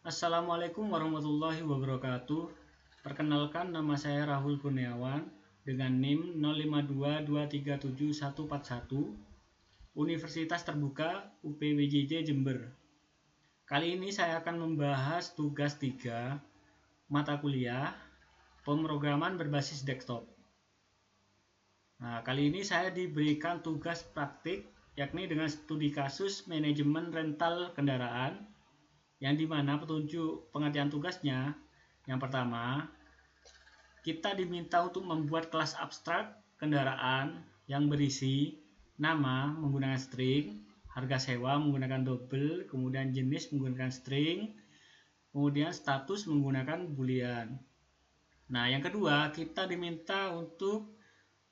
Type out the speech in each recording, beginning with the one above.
Assalamualaikum warahmatullahi wabarakatuh. Perkenalkan, nama saya Rahul Kurniawan dengan NIM 0522377141, Universitas Terbuka UPWJJ Jember. Kali ini saya akan membahas tugas 3 mata kuliah pemrograman berbasis desktop. Nah, kali ini saya diberikan tugas praktik yakni dengan studi kasus manajemen rental kendaraan, yang dimana petunjuk pengertian tugasnya yang pertama, kita diminta untuk membuat kelas abstrak kendaraan yang berisi nama menggunakan string, harga sewa menggunakan double, kemudian jenis menggunakan string, kemudian status menggunakan boolean. Nah, yang kedua, kita diminta untuk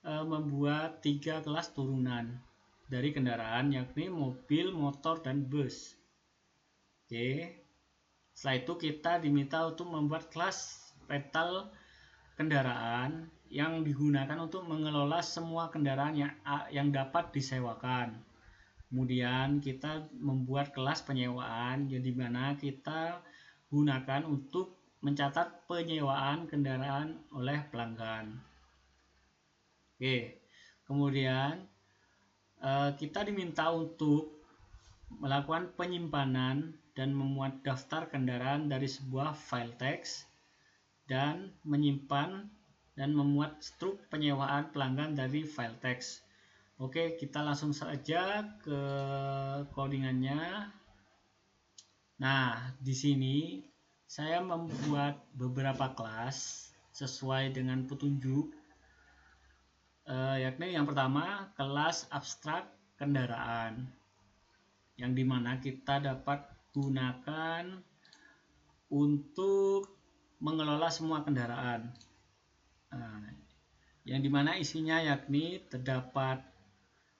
membuat 3 kelas turunan dari kendaraan, yakni mobil, motor, dan bus. Oke. Setelah itu kita diminta untuk membuat kelas rental kendaraan yang digunakan untuk mengelola semua kendaraan yang dapat disewakan. Kemudian kita membuat kelas penyewaan, yang dimana kita gunakan untuk mencatat penyewaan kendaraan oleh pelanggan. Oke, kemudian kita diminta untuk melakukan penyimpanan dan memuat daftar kendaraan dari sebuah file teks, dan menyimpan dan memuat struk penyewaan pelanggan dari file teks. Oke, kita langsung saja ke codingannya. Nah, di sini saya membuat beberapa kelas sesuai dengan petunjuk, yakni yang pertama kelas abstrak kendaraan, yang dimana kita dapat gunakan untuk mengelola semua kendaraan. Yang dimana isinya yakni terdapat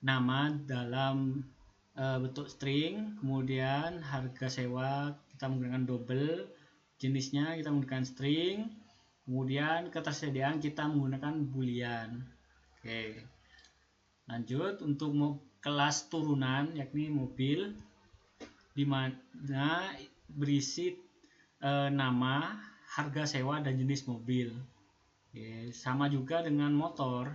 nama dalam bentuk string, kemudian harga sewa kita menggunakan double, jenisnya kita menggunakan string, kemudian ketersediaan kita menggunakan boolean. Oke, lanjut untuk kelas turunan yakni mobil, di mana berisi nama, harga sewa, dan jenis mobil. Oke, sama juga dengan motor,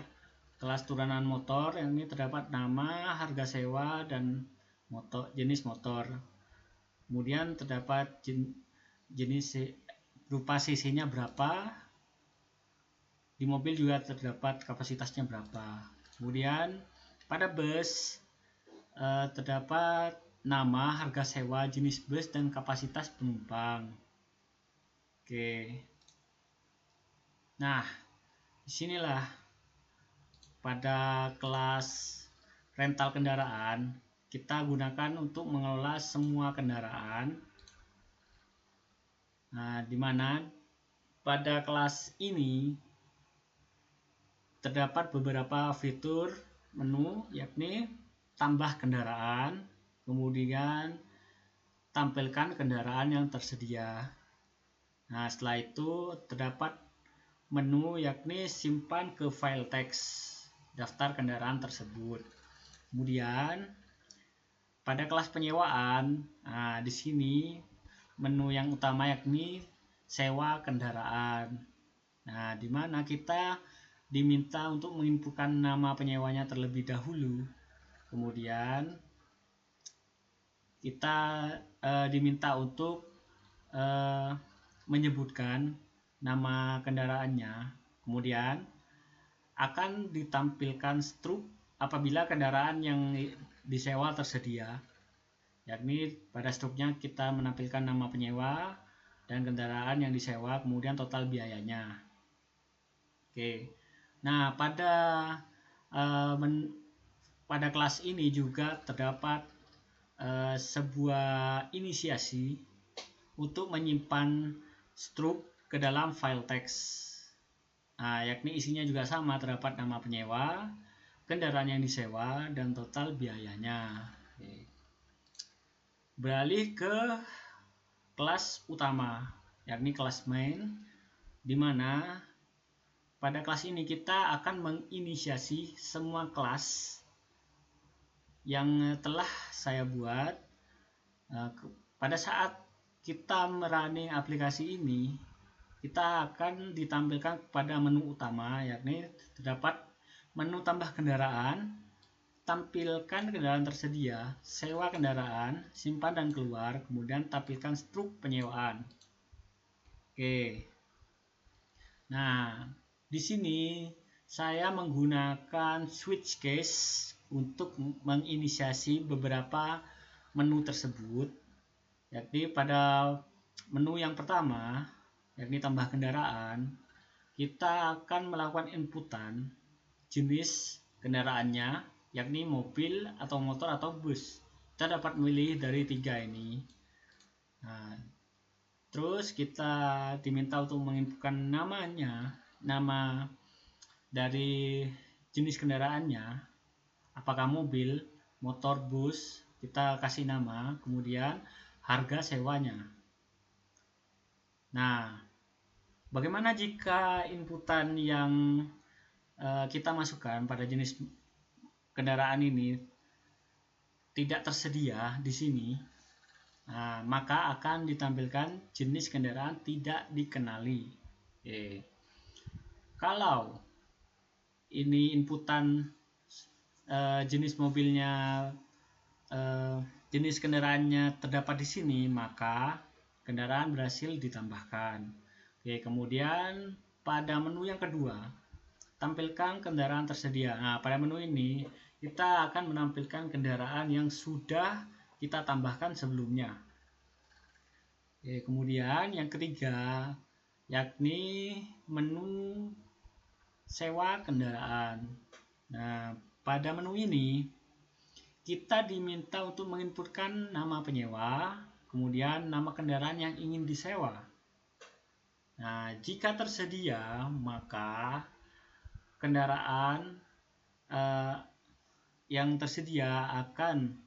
kelas turunan motor yang ini terdapat nama, harga sewa, dan jenis motor. Kemudian terdapat jenis berupa cc-nya berapa, di mobil juga terdapat kapasitasnya berapa. Kemudian pada bus terdapat nama, harga sewa, jenis bus, dan kapasitas penumpang. Oke. Nah, disinilah pada kelas rental kendaraan kita gunakan untuk mengelola semua kendaraan. Nah, dimana pada kelas ini terdapat beberapa fitur menu, yakni tambah kendaraan, kemudian tampilkan kendaraan yang tersedia. Nah, setelah itu terdapat menu yakni simpan ke file teks daftar kendaraan tersebut. Kemudian pada kelas penyewaan, nah di sini menu yang utama yakni sewa kendaraan. Nah, di mana kita diminta untuk menginputkan nama penyewanya terlebih dahulu. Kemudian kita diminta untuk menyebutkan nama kendaraannya. Kemudian akan ditampilkan struk apabila kendaraan yang disewa tersedia, yakni pada struknya kita menampilkan nama penyewa dan kendaraan yang disewa, kemudian total biayanya. Oke, nah pada kelas ini juga terdapat sebuah inisiasi untuk menyimpan struk ke dalam file teks. Nah, yakni isinya juga sama, terdapat nama penyewa, kendaraan yang disewa, dan total biayanya. Oke. Beralih ke kelas utama, yakni kelas main, di mana pada kelas ini kita akan menginisiasi semua kelas yang telah saya buat pada saat kita merunning aplikasi ini, kita akan ditampilkan pada menu utama, yakni terdapat menu tambah kendaraan, tampilkan kendaraan tersedia, sewa kendaraan, simpan dan keluar, kemudian tampilkan struk penyewaan. Oke. Nah, di sini saya menggunakan switch case untuk menginisiasi beberapa menu tersebut, yakni pada menu yang pertama, yakni tambah kendaraan, kita akan melakukan inputan jenis kendaraannya, yakni mobil atau motor atau bus. Kita dapat memilih dari 3 ini. Nah, terus kita diminta untuk menginputkan namanya, nama dari jenis kendaraannya, apakah mobil, motor, bus, kita kasih nama, kemudian harga sewanya. Nah, bagaimana jika inputan yang kita masukkan pada jenis kendaraan ini tidak tersedia di sini? Nah, maka akan ditampilkan jenis kendaraan tidak dikenali. Oke. Kalau ini inputan jenis mobilnya, jenis kendaraannya terdapat di sini, maka kendaraan berhasil ditambahkan. Oke, kemudian pada menu yang kedua, tampilkan kendaraan tersedia. Nah, pada menu ini kita akan menampilkan kendaraan yang sudah kita tambahkan sebelumnya. Oke, kemudian yang ketiga, yakni menu sewa kendaraan. Nah, pada menu ini kita diminta untuk menginputkan nama penyewa, kemudian nama kendaraan yang ingin disewa. Nah, jika tersedia, maka kendaraan yang tersedia akan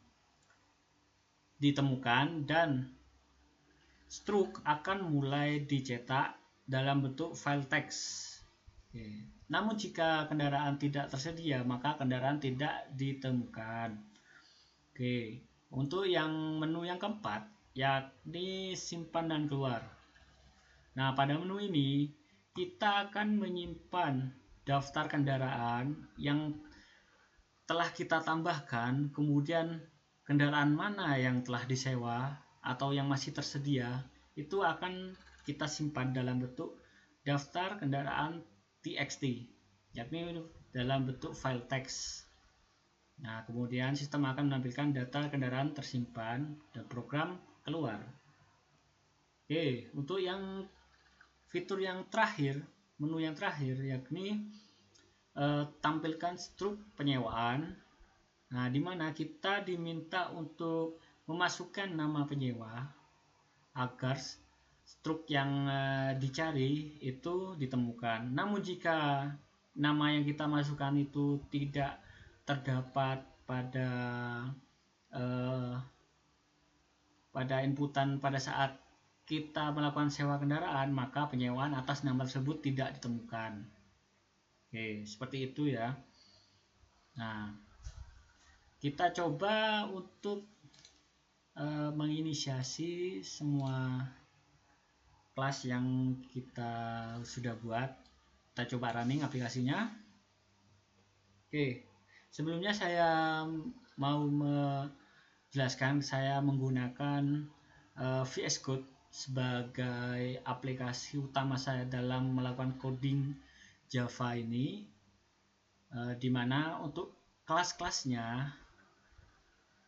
ditemukan dan struk akan mulai dicetak dalam bentuk file teks. Oke. Namun jika kendaraan tidak tersedia, maka kendaraan tidak ditemukan. Oke. Untuk yang menu yang keempat, yakni simpan dan keluar. Nah, pada menu ini kita akan menyimpan daftar kendaraan yang telah kita tambahkan, kemudian kendaraan mana yang telah disewa atau yang masih tersedia, itu akan kita simpan dalam bentuk daftar kendaraan txt, yakni dalam bentuk file teks. Nah, kemudian sistem akan menampilkan data kendaraan tersimpan dan program keluar. Oke, untuk yang fitur yang terakhir, menu yang terakhir, yakni tampilkan struk penyewaan. Nah, di mana kita diminta untuk memasukkan nama penyewa agar struk yang dicari itu ditemukan. Namun jika nama yang kita masukkan itu tidak terdapat pada inputan pada saat kita melakukan sewa kendaraan, maka penyewaan atas nama tersebut tidak ditemukan. Oke, seperti itu ya. Nah, kita coba untuk menginisiasi semua kelas yang kita sudah buat. Kita coba running aplikasinya. Oke, sebelumnya saya mau menjelaskan saya menggunakan VS Code sebagai aplikasi utama saya dalam melakukan coding Java ini, di mana untuk kelas-kelasnya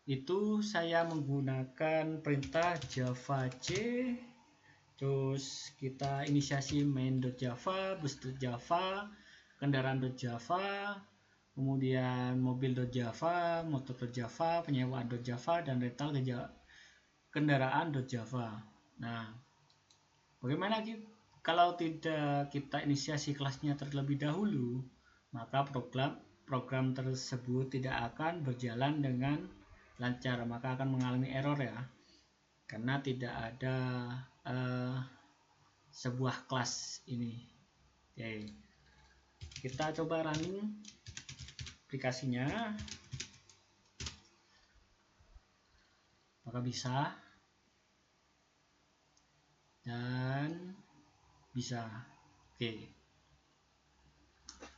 itu saya menggunakan perintah java c, terus kita inisiasi main.java, bus.java, kendaraan.java, kemudian mobil.java, motor.java, penyewaan.java, dan rental kendaraan.java. Nah, bagaimana kalau tidak kita inisiasi kelasnya terlebih dahulu, maka program tersebut tidak akan berjalan dengan lancar, maka akan mengalami error ya, karena tidak ada sebuah kelas ini. Oke, kita coba running aplikasinya, apakah bisa. Oke, dan bisa. Oke.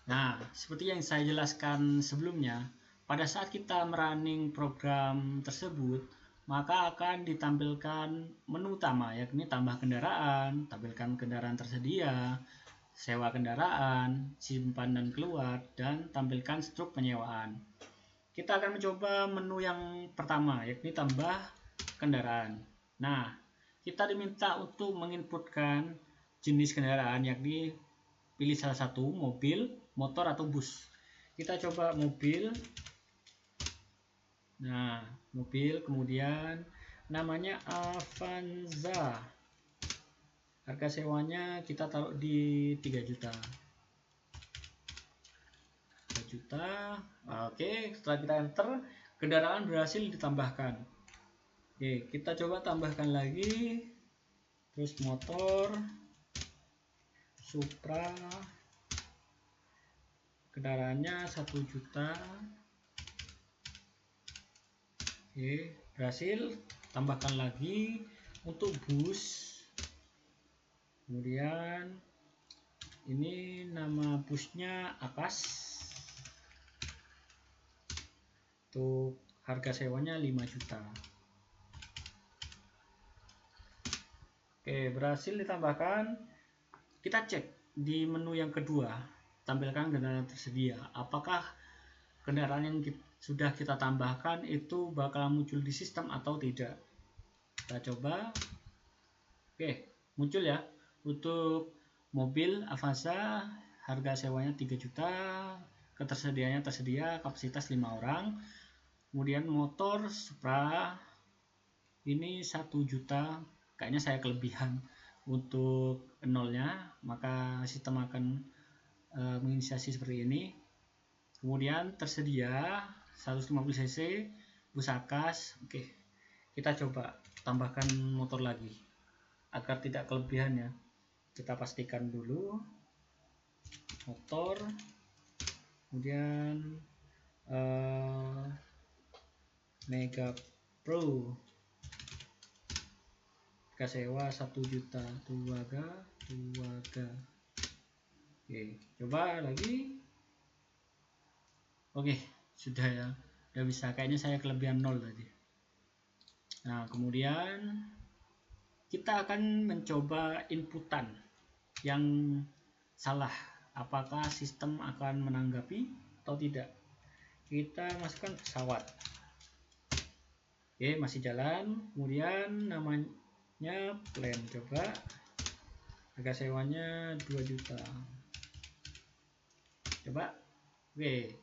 Nah, seperti yang saya jelaskan sebelumnya, pada saat kita merunning program tersebut, maka akan ditampilkan menu utama, yakni tambah kendaraan, tampilkan kendaraan tersedia, sewa kendaraan, simpan dan keluar, dan tampilkan struk penyewaan. Kita akan mencoba menu yang pertama, yakni tambah kendaraan. Nah, kita diminta untuk menginputkan jenis kendaraan, yakni pilih salah satu, mobil, motor, atau bus. Kita coba mobil. Nah, mobil, kemudian namanya Avanza. Harga sewanya kita taruh di 3 juta. 3 juta. Oke, setelah kita enter, kendaraan berhasil ditambahkan. Oke, kita coba tambahkan lagi. Terus motor, Supra, kendaraannya 1 juta. Oke, berhasil. Tambahkan lagi untuk bus. Kemudian ini nama busnya Akas. Untuk harga sewanya 5 juta. Oke, berhasil ditambahkan. Kita cek di menu yang kedua, tampilkan kendaraan tersedia. Apakah kendaraan yang sudah kita tambahkan itu bakal muncul di sistem atau tidak? Kita coba. Oke, muncul ya. Untuk mobil Avanza, harga sewanya 3 juta, ketersediaannya tersedia, kapasitas 5 orang. Kemudian motor Supra ini 1 juta, kayaknya saya kelebihan untuk nolnya, maka sistem akan menginisiasi seperti ini. Kemudian tersedia 150 cc bus Akas. Oke, kita coba tambahkan motor lagi agar tidak kelebihan ya. Kita pastikan dulu motor, kemudian Mega Pro, harga sewa 1 juta, Tuaga. Oke, coba lagi. Oke, sudah ya, udah bisa. Kayaknya saya kelebihan 0 tadi. Nah, kemudian kita akan mencoba inputan yang salah. Apakah sistem akan menanggapi atau tidak? Kita masukkan pesawat. Oke, masih jalan. Kemudian namanya plan. Coba harga sewanya 2 juta. Coba. Oke,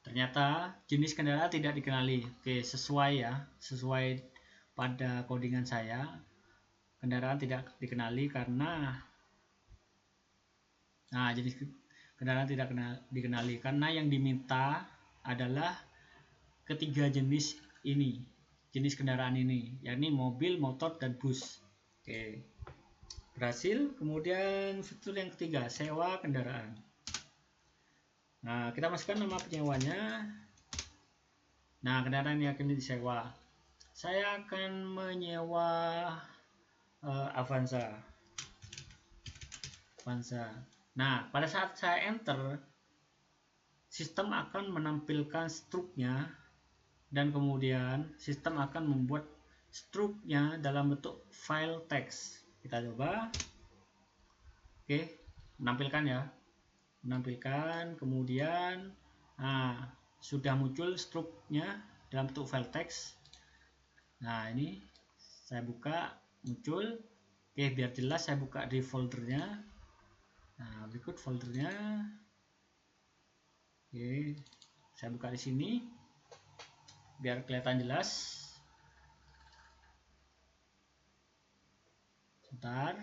ternyata jenis kendaraan tidak dikenali. Oke, sesuai ya, sesuai pada codingan saya. Kendaraan tidak dikenali karena jenis kendaraan tidak dikenali karena yang diminta adalah ketiga jenis ini, jenis kendaraan ini, yakni mobil, motor, dan bus. Oke, berhasil. Kemudian fitur yang ketiga, sewa kendaraan. Nah, kita masukkan nama penyewanya. Nah, kendaraan yang akan disewa, saya akan menyewa Avanza. Nah, pada saat saya enter, sistem akan menampilkan struknya, dan kemudian sistem akan membuat struknya dalam bentuk file teks. Kita coba. Oke, menampilkan ya, menampilkan. Kemudian sudah muncul struknya dalam bentuk file teks. Nah, ini saya buka, muncul. Oke, biar jelas saya buka di foldernya. Nah, berikut foldernya. Oke, saya buka di sini biar kelihatan jelas. Sebentar.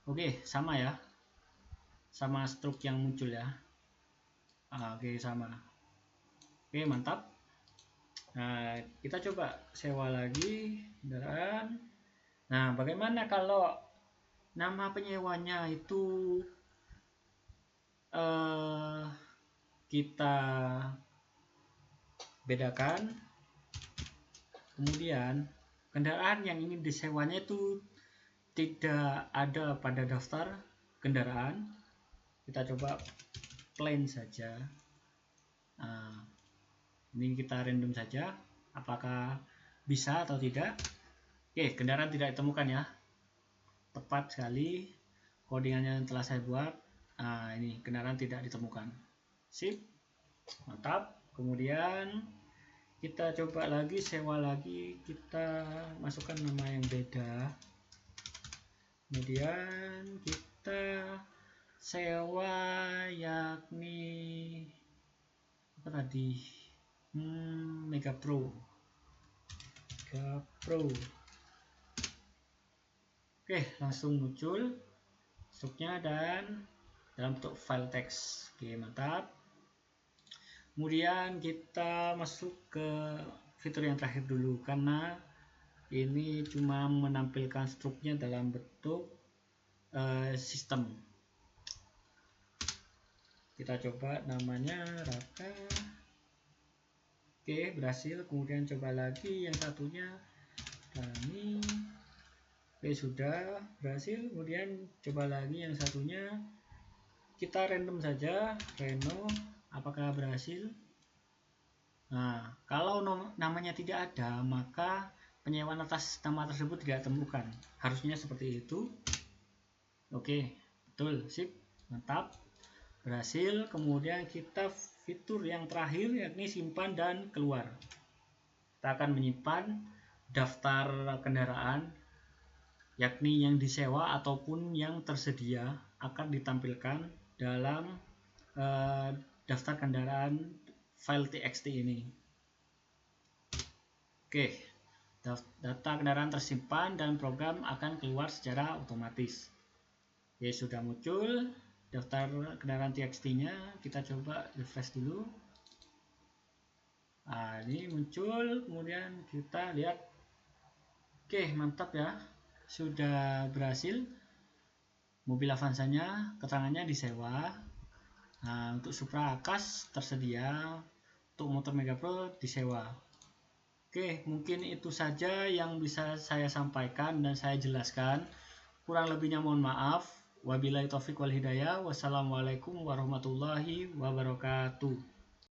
Oke, sama ya, sama struk yang muncul ya. Oke, sama. Oke, mantap. Nah, kita coba sewa lagi kendaraan. Nah, bagaimana kalau nama penyewanya itu kita bedakan, kemudian kendaraan yang ingin disewanya itu tidak ada pada daftar kendaraan. Kita coba plain saja. Nah, ini kita random saja apakah bisa atau tidak. Oke, kendaraan tidak ditemukan ya, tepat sekali codingannya yang telah saya buat. Nah, ini kendaraan tidak ditemukan. Sip, mantap. Kemudian kita coba lagi, sewa lagi, kita masukkan nama yang beda. Kemudian kita sewa yakni apa tadi, Mega Pro. Oke, langsung muncul struknya dan dalam bentuk file teks. Oke, mantap. Kemudian kita masuk ke fitur yang terakhir dulu, karena ini cuma menampilkan struknya dalam bentuk sistem. Kita coba namanya Raka. Oke, berhasil. Kemudian coba lagi yang satunya Dani. Oke, sudah berhasil. Kemudian coba lagi yang satunya, kita random saja, Reno, apakah berhasil. Nah, kalau namanya tidak ada, maka penyewaan atas nama tersebut tidak ditemukan. Harusnya seperti itu. Oke, betul, sip, mantap, berhasil. Kemudian kita fitur yang terakhir yakni simpan dan keluar. Kita akan menyimpan daftar kendaraan yakni yang disewa ataupun yang tersedia akan ditampilkan dalam daftar kendaraan file txt ini. Oke, data kendaraan tersimpan dan program akan keluar secara otomatis. Oke, sudah muncul daftar kendaraan txt-nya. Kita coba refresh dulu. Nah, ini muncul. Kemudian kita lihat. Oke, mantap ya, sudah berhasil. Mobil Avanza-nya keterangannya disewa. Nah, untuk Supra Akas tersedia, untuk motor Mega Pro disewa. Oke, mungkin itu saja yang bisa saya sampaikan dan saya jelaskan. Kurang lebihnya mohon maaf. Wabillahi taufiq wal hidayah. Wassalamualaikum warahmatullahi wabarakatuh.